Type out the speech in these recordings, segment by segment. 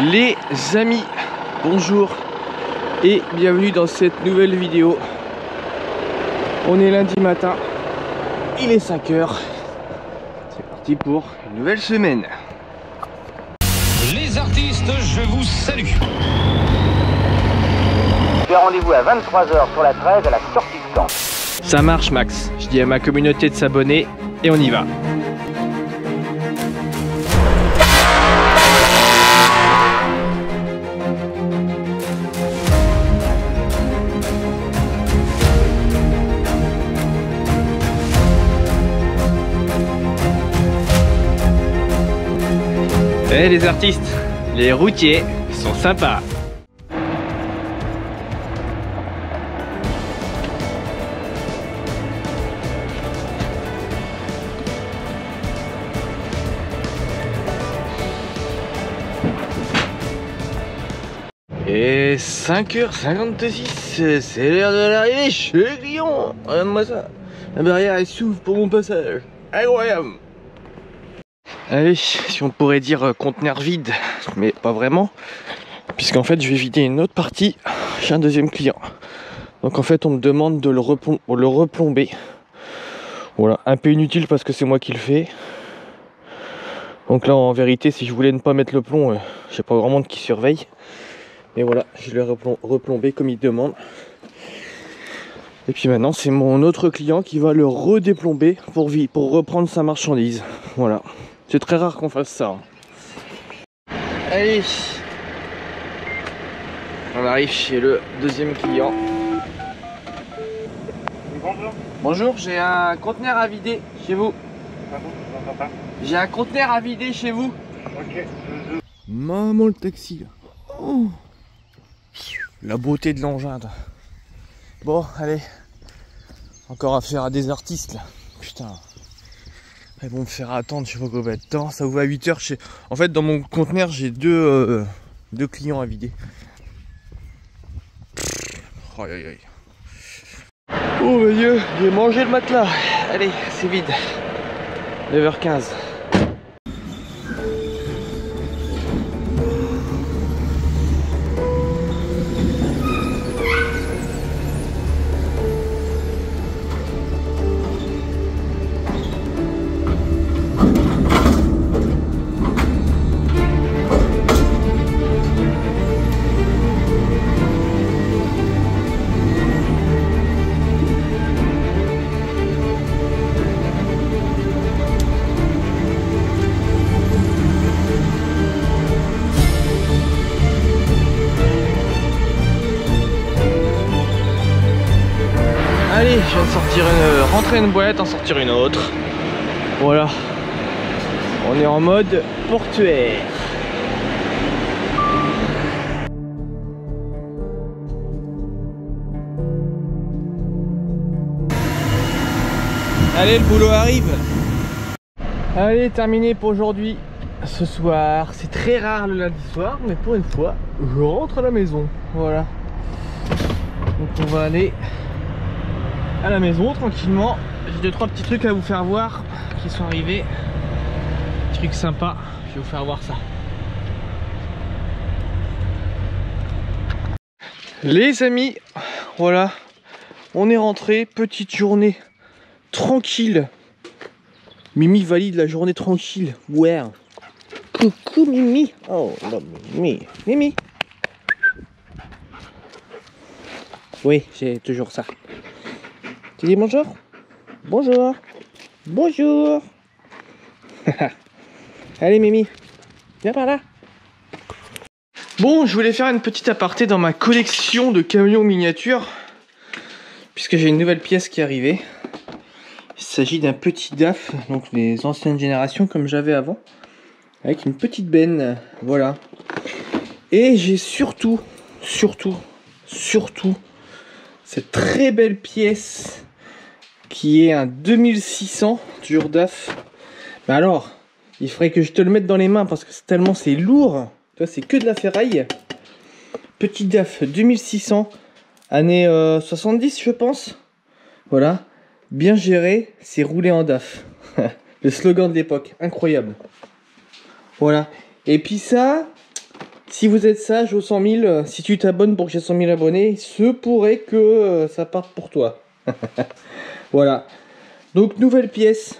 Les amis, bonjour et bienvenue dans cette nouvelle vidéo. On est lundi matin, il est 5 h. C'est parti pour une nouvelle semaine. Les artistes, je vous salue. J'ai rendez-vous à 23 h sur la 13 à la sortie de camp. Ça marche Max, je dis à ma communauté de s'abonner et on y va. Eh les artistes, les routiers sont sympas. Et 5h56, c'est l'heure de l'arrivée chez les clients. Regarde-moi ça, la barrière elle s'ouvre pour mon passage. Incroyable. Allez, si on pourrait dire conteneur vide, mais pas vraiment, puisqu'en fait je vais vider une autre partie chez un deuxième client. Donc en fait on me demande de le replomber. Voilà, un peu inutile parce que c'est moi qui le fais. Donc là en vérité si je voulais ne pas mettre le plomb, je sais pas grand monde qui surveille. Mais voilà, je l'ai replombé comme il demande. Et puis maintenant c'est mon autre client qui va le redéplomber pour reprendre sa marchandise. Voilà. C'est très rare qu'on fasse ça. Allez, on arrive chez le deuxième client. Bonjour. Bonjour, j'ai un conteneur à vider chez vous. J'ai un conteneur à vider chez vous. Ok. Maman le taxi là. Oh. La beauté de l'engin. Bon, allez. Encore affaire à des artistes là. Putain. Ils vont me faire attendre, je sais pas combien de temps. Ça ouvre à 8 h. En fait, dans mon conteneur, j'ai deux clients à vider. Oh, aïe, aïe. Oh mon Dieu, j'ai mangé le matelas. Allez, c'est vide. 9 h 15. Allez, je viens de sortir rentrer une boîte, en sortir une autre. Voilà. On est en mode portuaire. Allez, le boulot arrive. Allez, terminé pour aujourd'hui. Ce soir, c'est très rare le lundi soir, mais pour une fois, je rentre à la maison. Voilà. Donc on va aller à la maison tranquillement. J'ai 2-3 petits trucs à vous faire voir qui sont arrivés. Trucs sympas, je vais vous faire voir ça. Les amis, voilà, on est rentré, petite journée tranquille. Mimi valide la journée tranquille. Ouais. Coucou Mimi. Oh Mimi. Mimi. Oui, c'est toujours ça. Tu dis bonjour? Bonjour. Bonjour. Allez Mimi, viens par là. Bon, je voulais faire une petite aparté dans ma collection de camions miniatures, puisque j'ai une nouvelle pièce qui est arrivée. Il s'agit d'un petit DAF, donc les anciennes générations comme j'avais avant, avec une petite benne, voilà. Et j'ai surtout cette très belle pièce qui est un 2600 toujours DAF. Mais alors, il faudrait que je te le mette dans les mains parce que tellement c'est lourd. Tu vois, c'est que de la ferraille. Petit DAF 2600, année 70 je pense. Voilà, bien géré, c'est roulé en DAF. Le slogan de l'époque, incroyable. Voilà. Et puis ça, Si vous êtes sage aux 100 000, si tu t'abonnes pour que j'ai 100 000 abonnés, il se pourrait que ça parte pour toi. Voilà. Donc nouvelle pièce.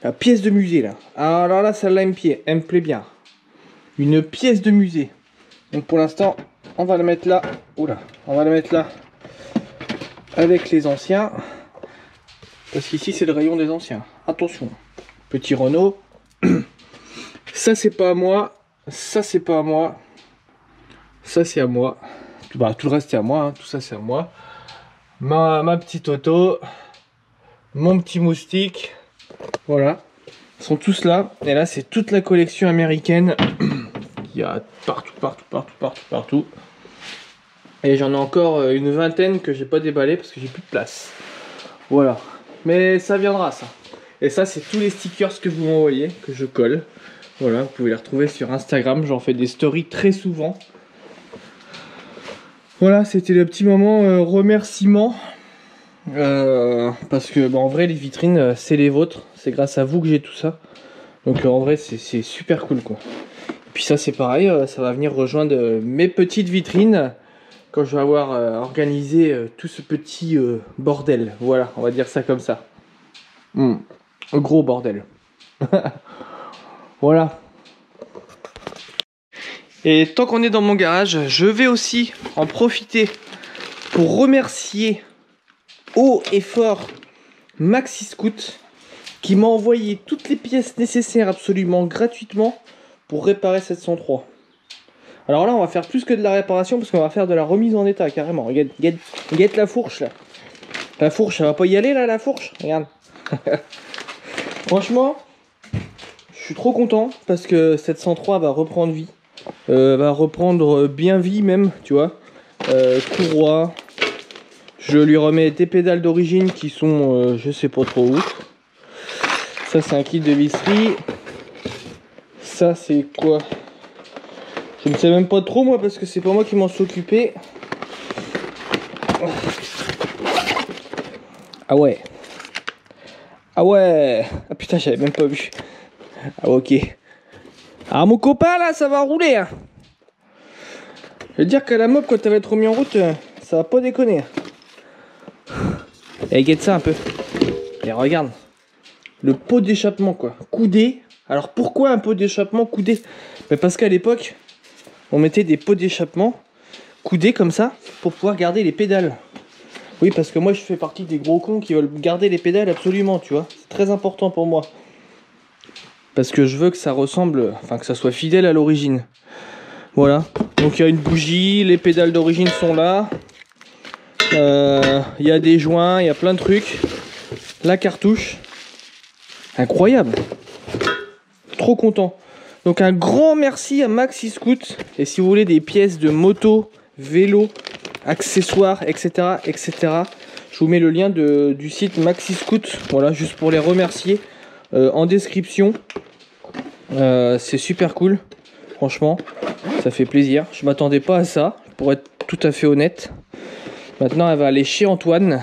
La pièce de musée là. Alors là, celle-là elle me plaît bien. Une pièce de musée. Donc pour l'instant, on va la mettre là. Oula, on va la mettre là. Avec les anciens. Parce qu'ici c'est le rayon des anciens. Attention. Petit Renault. Ça c'est pas à moi. Ça c'est pas à moi. Ça c'est à moi. Bah, tout le reste c'est à moi. Hein. Tout ça c'est à moi. Ma petite auto. Mon petit moustique. Voilà. Ils sont tous là. Et là c'est toute la collection américaine. Il y a partout. Et j'en ai encore une vingtaine que j'ai pas déballé parce que j'ai plus de place. Voilà. Mais ça viendra ça. Et ça c'est tous les stickers que vous m'envoyez, que je colle. Voilà, vous pouvez les retrouver sur Instagram. J'en fais des stories très souvent. Voilà, c'était le petit moment remerciement. Parce que bah, en vrai les vitrines c'est les vôtres. C'est grâce à vous que j'ai tout ça. Donc en vrai c'est super cool quoi. Et puis ça c'est pareil, ça va venir rejoindre mes petites vitrines. Quand je vais avoir organisé tout ce petit bordel. Voilà, on va dire ça comme ça. Un gros bordel. Voilà. Et tant qu'on est dans mon garage, je vais aussi en profiter pour remercier haut et fort Maxi Scout qui m'a envoyé toutes les pièces nécessaires absolument gratuitement pour réparer cette 103. Alors là on va faire plus que de la réparation parce qu'on va faire de la remise en état carrément. Regarde la fourche là. La fourche, elle va pas y aller là la fourche. Regarde. Franchement, je suis trop content parce que cette 103 va reprendre vie. Va reprendre bien vie même, tu vois. Courroie. Je lui remets des pédales d'origine qui sont je sais pas trop où. Ça c'est un kit de visserie. Ça c'est quoi? Je ne sais même pas trop moi parce que c'est pas moi qui m'en suis occupé. Ah ouais. Ah ouais. Ah putain j'avais même pas vu. Ah ok. Ah mon copain là ça va rouler hein. Je veux dire qu'à la mob quand elle va être remis en route ça va pas déconner. Et regarde ça un peu. Et regarde. Le pot d'échappement quoi. Coudé. Alors pourquoi un pot d'échappement coudé? Ben parce qu'à l'époque on mettait des pots d'échappement coudés comme ça pour pouvoir garder les pédales. Oui parce que moi je fais partie des gros cons qui veulent garder les pédales absolument tu vois. C'est très important pour moi. Parce que je veux que ça ressemble, enfin que ça soit fidèle à l'origine. Voilà. Donc il y a une bougie, les pédales d'origine sont là. Il y a des joints, il y a plein de trucs. La cartouche. Incroyable. Trop content. Donc un grand merci à Maxi Scout. Et si vous voulez des pièces de moto, vélo, accessoires, etc. Je vous mets le lien du site Maxi Scout. Voilà, juste pour les remercier. En description. C'est super cool. Franchement, ça fait plaisir. Je m'attendais pas à ça, pour être tout à fait honnête. Maintenant, elle va aller chez Antoine.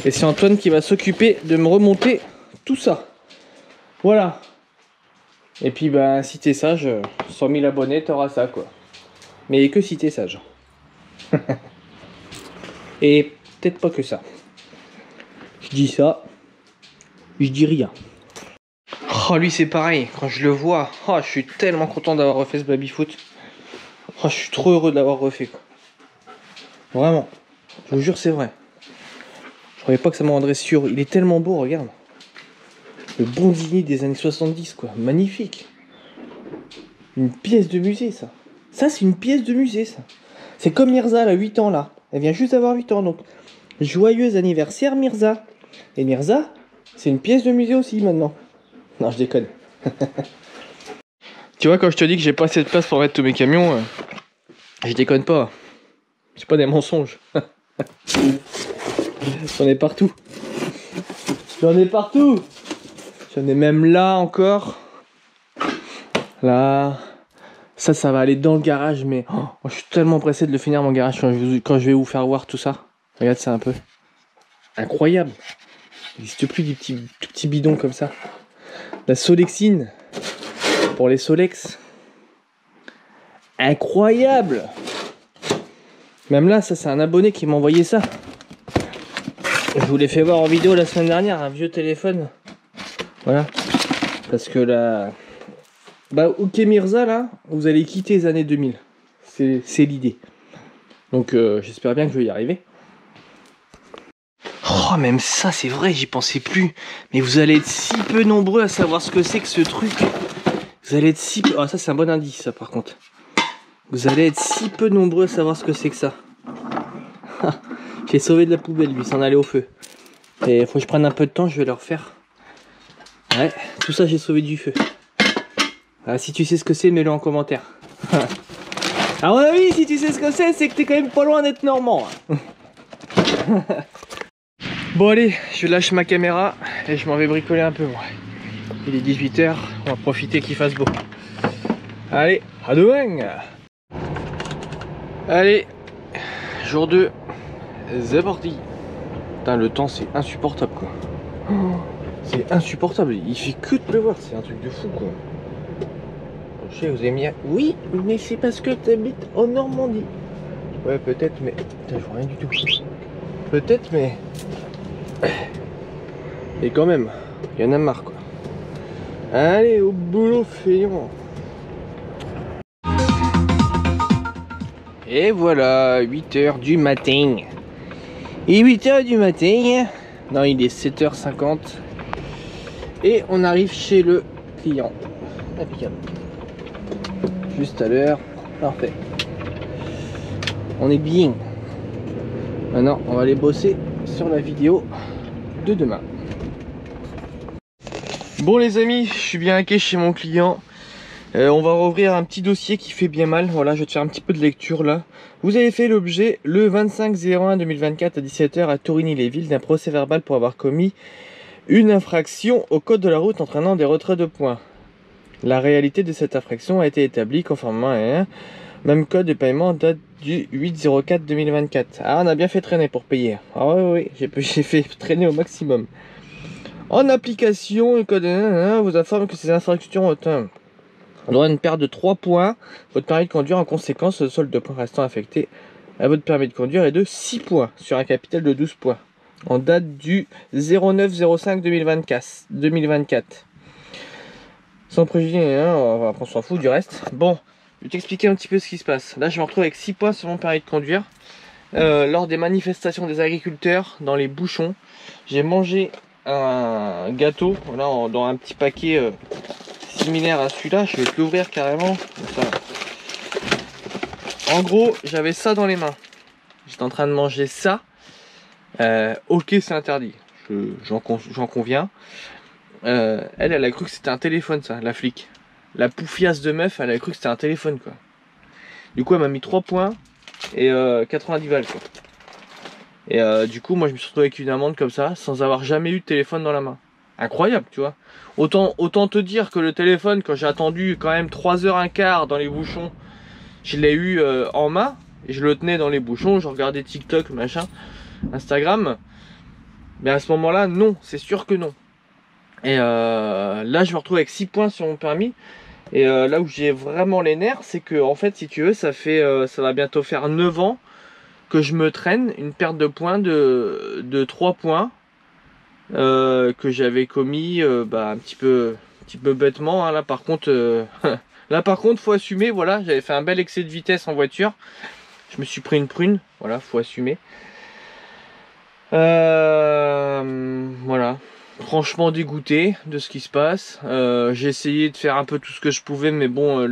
Et c'est Antoine qui va s'occuper de me remonter tout ça. Voilà. Et puis, ben, si t'es sage, 100 000 abonnés, t'auras ça, quoi. Mais que si t'es sage. Et peut-être pas que ça. Je dis ça. Je dis rien. Oh, lui, c'est pareil. Quand je le vois, oh, je suis tellement content d'avoir refait ce baby-foot. Oh, je suis trop heureux de l'avoir refait, quoi. Vraiment. Je vous jure, c'est vrai. Je croyais pas que ça me rendrait sûr. Il est tellement beau, regarde. Le Bondini des années 70, quoi. Magnifique. Une pièce de musée, ça. Ça, c'est une pièce de musée, ça. C'est comme Mirza, elle a 8 ans, là. Elle vient juste d'avoir 8 ans, donc. Joyeux anniversaire, Mirza. Et Mirza, c'est une pièce de musée aussi, maintenant. Non, je déconne. Tu vois, quand je te dis que j'ai pas assez de place pour mettre tous mes camions, je déconne pas. C'est pas des mensonges. J'en ai partout. J'en ai partout. J'en ai même là encore. Là. Ça va aller dans le garage, mais oh, je suis tellement pressé de le finir mon garage quand je vais vous faire voir tout ça. Regarde ça un peu. Incroyable. Il n'existe plus des tout petits bidons comme ça. La Solexine. Pour les Solex. Incroyable! Même là, ça c'est un abonné qui m'a envoyé ça. Je vous l'ai fait voir en vidéo la semaine dernière, un vieux téléphone. Voilà. Parce que là... Bah, OK Mirza, là, vous allez quitter les années 2000. C'est l'idée. Donc j'espère bien que je vais y arriver. Oh, même ça, c'est vrai, j'y pensais plus. Mais vous allez être si peu nombreux à savoir ce que c'est que ce truc. Vous allez être si peu... Ah, ça c'est un bon indice, ça, par contre. Vous allez être si peu nombreux à savoir ce que c'est que ça. J'ai sauvé de la poubelle, lui, s'en allait au feu. Et faut que je prenne un peu de temps, je vais le refaire. Ouais, tout ça, j'ai sauvé du feu. Ah, si tu sais ce que c'est, mets-le en commentaire. À mon avis, si tu sais ce que c'est que t'es quand même pas loin d'être normand. Bon allez, je lâche ma caméra et je m'en vais bricoler un peu moi. Il est 18 h, on va profiter qu'il fasse beau. Allez, à demain. Allez, jour 2, c'est parti. Putain, le temps c'est insupportable quoi. Oh, c'est insupportable, il fait que de pleuvoir, c'est un truc de fou quoi. Je sais, vous avez mis un... Oui, mais c'est parce que tu habites en Normandie. Ouais, peut-être, mais... Putain, je vois rien du tout. Peut-être, mais... Et quand même, il y en a marre, quoi. Allez, au boulot, feignant. Et voilà, 8 h du matin. Et 8 h du matin. Non, il est 7 h 50. Et on arrive chez le client. Impeccable. Juste à l'heure, parfait. On est bien. Maintenant, on va aller bosser sur la vidéo de demain. Bon les amis, je suis bien hacké chez mon client. On va rouvrir un petit dossier qui fait bien mal. Voilà, je vais te faire un petit peu de lecture là. Vous avez fait l'objet le 25/01/2024 à 17 h à Torigny-les-Villes d'un procès verbal pour avoir commis une infraction au code de la route entraînant des retraits de points. La réalité de cette infraction a été établie conformément à un même code de paiement date du 8/04/2024. Ah, on a bien fait traîner pour payer. Ah oui, j'ai fait traîner au maximum. En application, le code vous informe que ces infractions ont un droit à une perte de 3 points. Votre permis de conduire en conséquence, le solde de points restant affecté à votre permis de conduire est de 6 points sur un capital de 12 points. En date du 09/05/2024. Sans préjudice, après on s'en fout du reste. Bon, je vais t'expliquer un petit peu ce qui se passe. Là, je me retrouve avec 6 points sur mon permis de conduire. Lors des manifestations des agriculteurs, dans les bouchons, j'ai mangé un gâteau, voilà, dans un petit paquet similaire à celui-là. Je vais te l'ouvrir carrément. Ça. En gros, j'avais ça dans les mains. J'étais en train de manger ça. Ok, c'est interdit. J'en conviens. Elle a cru que c'était un téléphone, ça, la flic. La poufiasse de meuf, elle a cru que c'était un téléphone, quoi. Du coup, elle m'a mis 3 points et 90 balles, quoi. Et du coup, moi, je me suis retrouvé avec une amende comme ça, sans avoir jamais eu de téléphone dans la main. Incroyable, tu vois. Autant te dire que le téléphone, quand j'ai attendu quand même 3h15 dans les bouchons, je l'ai eu en main, et je le tenais dans les bouchons, je regardais TikTok, machin, Instagram. Mais à ce moment-là, non, c'est sûr que non. Et là je me retrouve avec 6 points sur mon permis. Et là où j'ai vraiment les nerfs, c'est que en fait, si tu veux, ça va bientôt faire 9 ans que je me traîne une perte de points de 3 points que j'avais commis un petit peu bêtement, hein. Là par contre faut assumer. Voilà, j'avais fait un bel excès de vitesse en voiture, je me suis pris une prune, voilà, faut assumer. Voilà, franchement dégoûté de ce qui se passe. J'ai essayé de faire un peu tout ce que je pouvais, mais bon,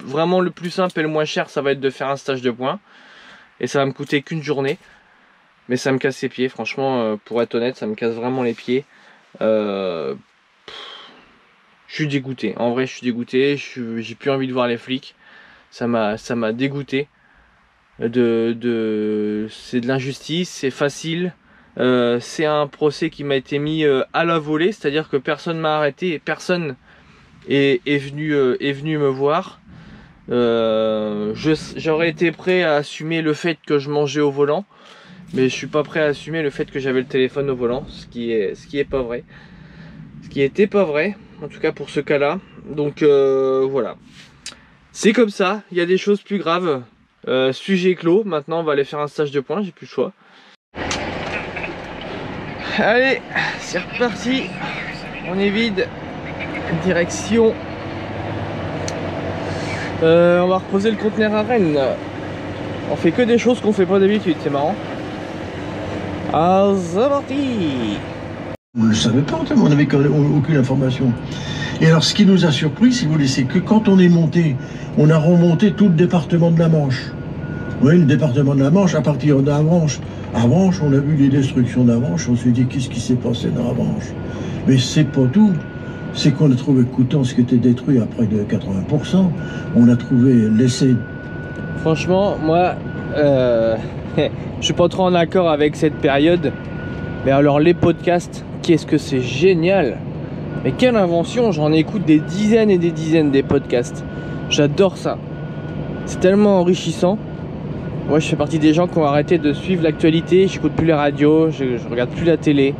vraiment le plus simple et le moins cher, ça va être de faire un stage de points. Et ça va me coûter qu'une journée. Mais ça me casse les pieds, franchement, pour être honnête, ça me casse vraiment les pieds. Je suis dégoûté, en vrai je suis dégoûté, j'ai plus envie de voir les flics. Ça m'a dégoûté. C'est de l'injustice, c'est facile. C'est un procès qui m'a été mis à la volée, c'est-à-dire que personne m'a arrêté et personne est venu me voir. J'aurais été prêt à assumer le fait que je mangeais au volant, mais je suis pas prêt à assumer le fait que j'avais le téléphone au volant, ce qui est pas vrai, ce qui était pas vrai, en tout cas pour ce cas-là. Donc voilà. C'est comme ça, il y a des choses plus graves. Sujet clos, maintenant on va aller faire un stage de poing, j'ai plus le choix. Allez, c'est reparti. On est vide. Direction. On va reposer le conteneur à Rennes. On fait que des choses qu'on fait pas d'habitude, c'est marrant. Ah, c'est parti. On ne le savait pas, on n'avait aucune information. Et alors ce qui nous a surpris, si vous voulez, c'est que quand on est monté, on a remonté tout le département de la Manche. Oui, le département de la Manche, à partir d'Avranches. À Avranches, on a vu les destructions d'Avranches, on s'est dit qu'est-ce qui s'est passé dans Avranches. Mais c'est pas tout. C'est qu'on a trouvé Coutances qui était détruit à près de 80%. On a trouvé l'essai. Franchement, moi, je suis pas trop en accord avec cette période. Mais alors les podcasts, qu'est-ce que c'est génial! Mais quelle invention! J'en écoute des dizaines et des dizaines des podcasts. J'adore ça. C'est tellement enrichissant. Moi, je fais partie des gens qui ont arrêté de suivre l'actualité. J'écoute plus les radios, je regarde plus la télé.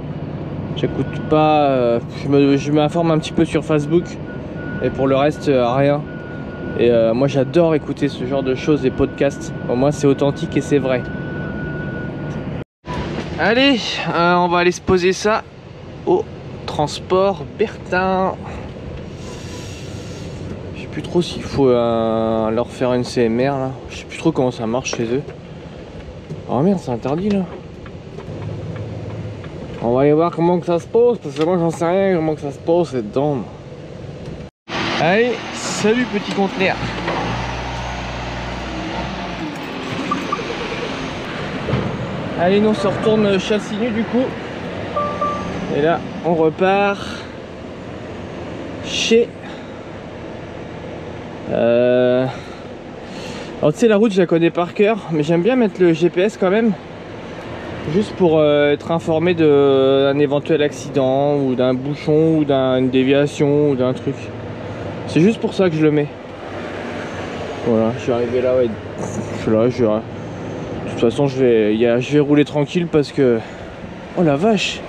J'écoute pas. Je m'informe un petit peu sur Facebook. Et pour le reste, rien. Et moi, j'adore écouter ce genre de choses, des podcasts. Au moins, c'est authentique et c'est vrai. Allez, on va aller se poser ça au transport Bertin. Je sais plus trop s'il faut leur faire une CMR là. Je sais plus trop comment ça marche chez eux. Oh merde, c'est interdit là. On va aller voir comment que ça se pose parce que moi j'en sais rien comment que ça se pose dedans. Allez, salut petit conteneur. Allez, nous on se retourne châssis nu du coup. Et là, on repart chez... Alors tu sais, la route je la connais par cœur, mais j'aime bien mettre le GPS quand même. Juste pour être informé d'un éventuel accident, ou d'un bouchon, ou d'une déviation, ou d'un truc. C'est juste pour ça que je le mets. Voilà, je suis arrivé là, ouais. Je suis là, de toute façon, je vais rouler tranquille parce que... Oh la vache!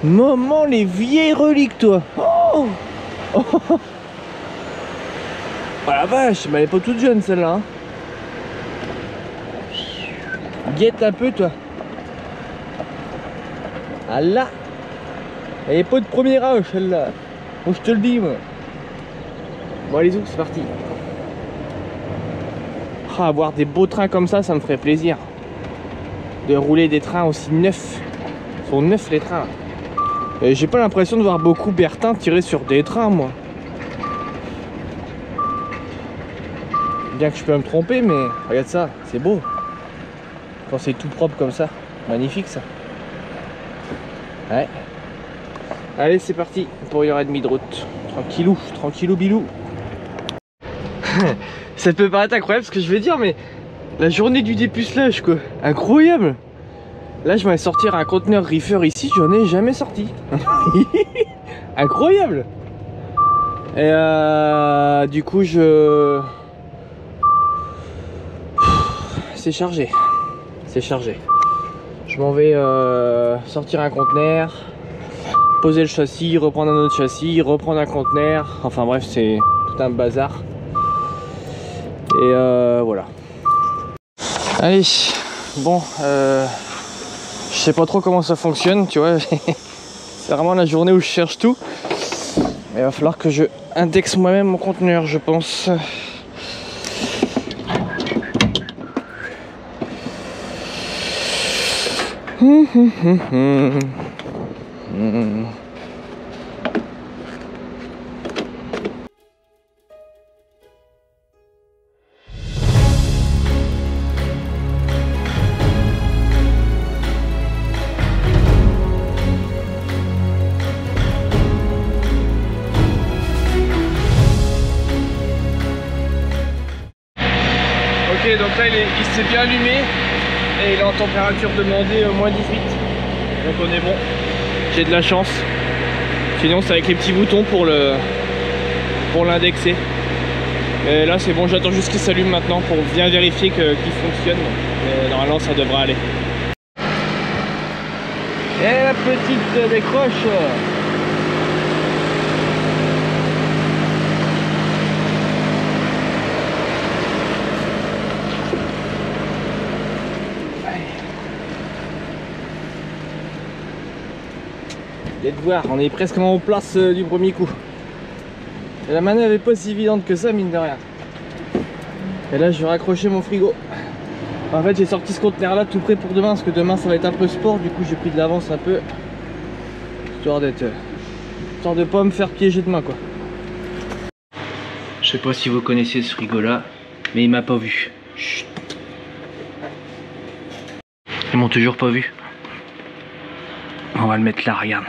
Maman, les vieilles reliques, toi! Oh, oh, oh la vache! Mais elle est pas toute jeune, celle-là. Hein. Guette un peu, toi! Ah là! Elle est pas de premier âge, celle-là! Bon, je te le dis, moi! Bon, allez-y, c'est parti! Ah, avoir des beaux trains comme ça me ferait plaisir. De rouler des trains aussi neufs. Ils sont neufs les trains. Et j'ai pas l'impression de voir beaucoup Bertin tirer sur des trains, moi. Bien que je peux me tromper, mais regarde ça, c'est beau. Quand c'est tout propre comme ça. Magnifique ça. Ouais. Allez, c'est parti pour 1h30 de route. Tranquillou, tranquillou bilou. Ça peut paraître incroyable ce que je vais dire, mais la journée du dépucelage, quoi. Incroyable. Là, je vais sortir un conteneur reefer ici, j'en ai jamais sorti. Incroyable. Et du coup, c'est chargé. C'est chargé. Je m'en vais sortir un conteneur, poser le châssis, reprendre un autre châssis, reprendre un conteneur. Enfin bref, c'est tout un bazar. Et voilà. Allez, bon, je sais pas trop comment ça fonctionne, tu vois. C'est vraiment la journée où je cherche tout. Mais il va falloir que je indexe moi-même mon conteneur, je pense. Ok, donc là il s'est bien allumé et il est en température demandée moins 18. Donc on est bon. J'ai de la chance. Sinon c'est avec les petits boutons pour l'indexer. Et là c'est bon, j'attends juste qu'il s'allume maintenant pour bien vérifier qu'il fonctionne. Mais normalement ça devrait aller. Et la petite décroche. Et de voir, on est presque en place du premier coup. Et la manœuvre est pas si évidente que ça, mine de rien. Et là je vais raccrocher mon frigo. En fait j'ai sorti ce conteneur là tout prêt pour demain, parce que demain ça va être un peu sport, du coup j'ai pris de l'avance un peu. Histoire d'être... histoire de pas me faire piéger demain quoi. Je sais pas si vous connaissez ce frigo là, mais il m'a pas vu. Chut. Ils m'ont toujours pas vu. On va le mettre là, regarde.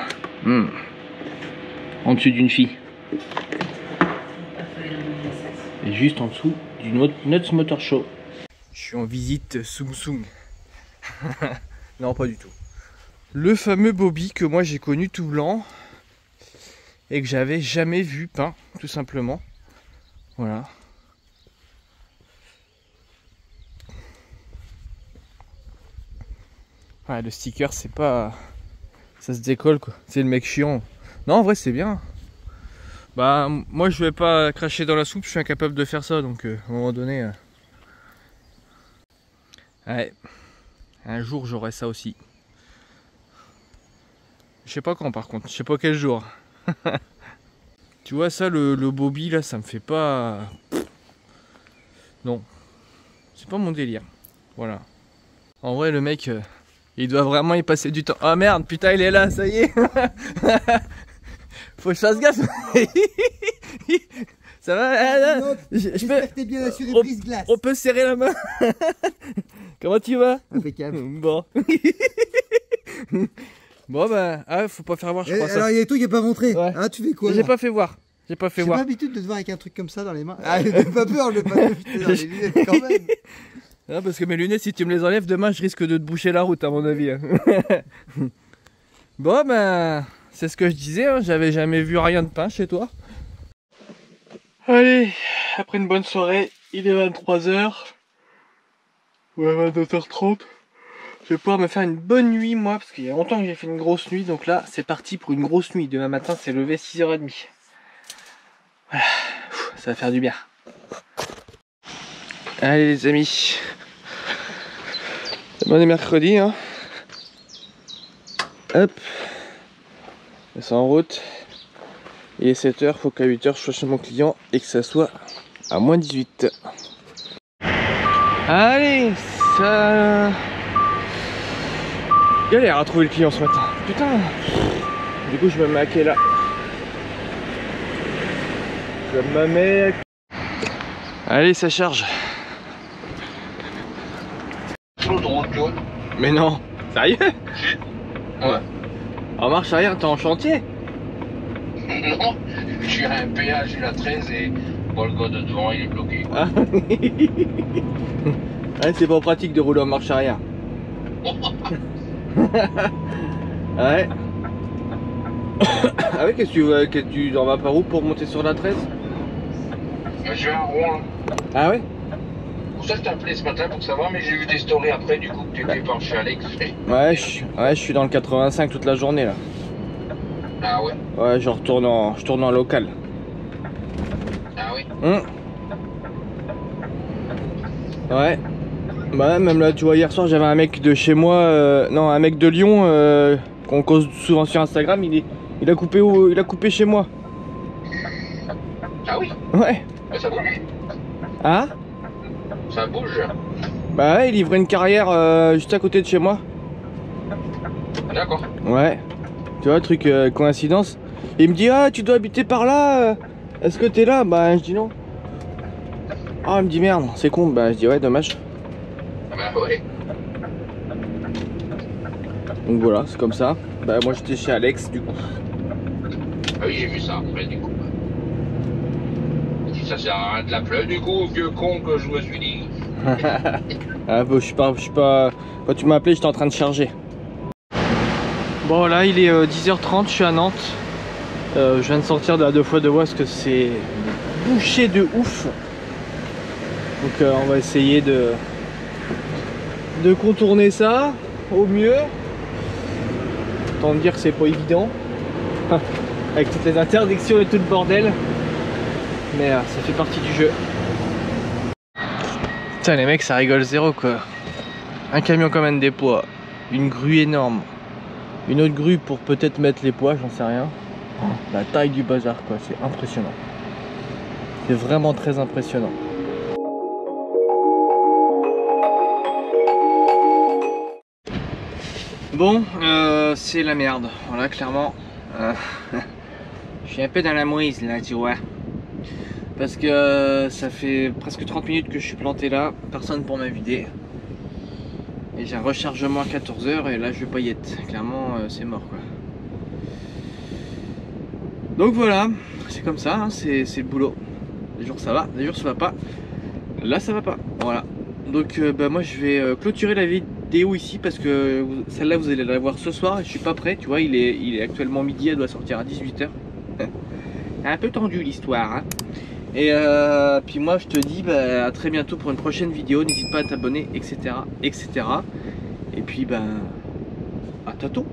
En dessus d'une fille. Et juste en dessous du Nuts Motor Show. Je suis en visite Tsum Tsum. Non, pas du tout. Le fameux Bobby que moi j'ai connu tout blanc et que j'avais jamais vu peint, tout simplement. Voilà. Ouais, le sticker c'est pas... ça se décolle quoi. C'est le mec chiant. Non, en vrai c'est bien. Bah moi je vais pas cracher dans la soupe, je suis incapable de faire ça, donc à un moment donné... Ouais. Un jour j'aurai ça aussi. Je sais pas quand par contre, je sais pas quel jour. Tu vois ça, le Bobby là, ça me fait pas... Non. C'est pas mon délire. Voilà. En vrai le mec, il doit vraiment y passer du temps. Ah merde, putain il est là, ça y est. Faut que je fasse gaffe. Ça va? Non, j'espère que t'es bien assuré prise glace. On peut se serrer la main. Comment tu vas? Impeccable. Bon. Bon bah, faut pas faire voir je crois ça. Alors il y a tout qui est pas montré. Ouais. Ah, tu fais quoi? J'ai pas fait voir. J'ai pas fait voir. J'ai pas l'habitude de te voir avec un truc comme ça dans les mains. Ah, j'ai pas peur, je vais pas te jeter dans les lunettes quand même. Non, parce que mes lunettes, si tu me les enlèves demain, je risque de te boucher la route à mon avis. Bon ben, c'est ce que je disais, hein, j'avais jamais vu rien de peint chez toi. Allez, après une bonne soirée, il est 23h. Ouais, 22h30. Je vais pouvoir me faire une bonne nuit moi, parce qu'il y a longtemps que j'ai fait une grosse nuit. Donc là, c'est parti pour une grosse nuit. Demain matin, c'est levé 6h30. Voilà, ça va faire du bien. Allez les amis. On est mercredi, hein. Hop. C'est en route. Il est 7h, faut qu'à 8h je sois chez mon client et que ça soit à moins 18. Allez, ça... galère à trouver le client ce matin. Putain. Du coup je me mets à quelle là. Je me mets... Allez, ça charge. Mais non. Sérieux? Ouais. En marche arrière, t'es en chantier? Non, je suis à un péage de la 13 et bon, le gars de devant il est bloqué. Ah. Ouais, c'est pas pratique de rouler en marche arrière. Ouais. Ah ouais, qu'est-ce que tu en vas par où pour monter sur la 13? Je vais à Rouen. Ah ouais? Pour ça je t'ai appelé ce matin pour savoir, mais j'ai vu des stories après du coup que tu étais par chez Alex. Ouais, je suis dans le 85 toute la journée là. Ah ouais? Ouais, je tourne en local. Ah oui? Ouais. Bah même là, tu vois, hier soir j'avais un mec de chez moi, non, un mec de Lyon qu'on cause souvent sur Instagram, il a coupé chez moi. Ah oui? Ouais. Mais ça bouge? Hein? Ça bouge? Bah ouais, il livrait une carrière juste à côté de chez moi. D'accord. Ouais. Tu vois, truc coïncidence. Il me dit, ah, tu dois habiter par là, est-ce que t'es là? Bah je dis non. Ah, il me dit merde, c'est con. Bah je dis ouais, dommage. Bah ouais. Donc voilà, c'est comme ça. Bah moi j'étais chez Alex du coup. Ah oui, j'ai vu ça après du coup. Ça sert à rien de la pleurer du coup, vieux con que je me suis dit. Ah, bah, je suis pas... Quand tu m'as appelé, j'étais en train de charger. Bon là il est 10h30, je suis à Nantes. Je viens de sortir de la 2x2 voies parce que c'est bouché de ouf. Donc on va essayer de contourner ça au mieux. Autant dire que c'est pas évident. Avec toutes les interdictions et tout le bordel. Mais ça fait partie du jeu. Putain les mecs ça rigole zéro quoi. Un camion comme un dépôt, une grue énorme, Une autre grue pour peut-être mettre les poids, j'en sais rien. La taille du bazar quoi, c'est impressionnant. C'est vraiment très impressionnant. Bon, c'est la merde, voilà clairement. Je suis un peu dans la mouise là, tu vois. Parce que ça fait presque 30 minutes que je suis planté là, personne pour m'inviter. Et j'ai un rechargement à 14 h et là je vais pas y être. Clairement c'est mort quoi. Donc voilà, c'est comme ça, hein, c'est le boulot. Des jours ça va, des jours ça va pas. Là ça va pas, voilà. Donc bah, moi je vais clôturer la vidéo ici parce que celle-là vous allez la voir ce soir et je suis pas prêt, tu vois, il est actuellement midi, elle doit sortir à 18 h. Un peu tendu l'histoire, hein. Et puis moi je te dis bah, à très bientôt pour une prochaine vidéo, n'hésite pas à t'abonner, etc. etc. Et puis ben à tantôt.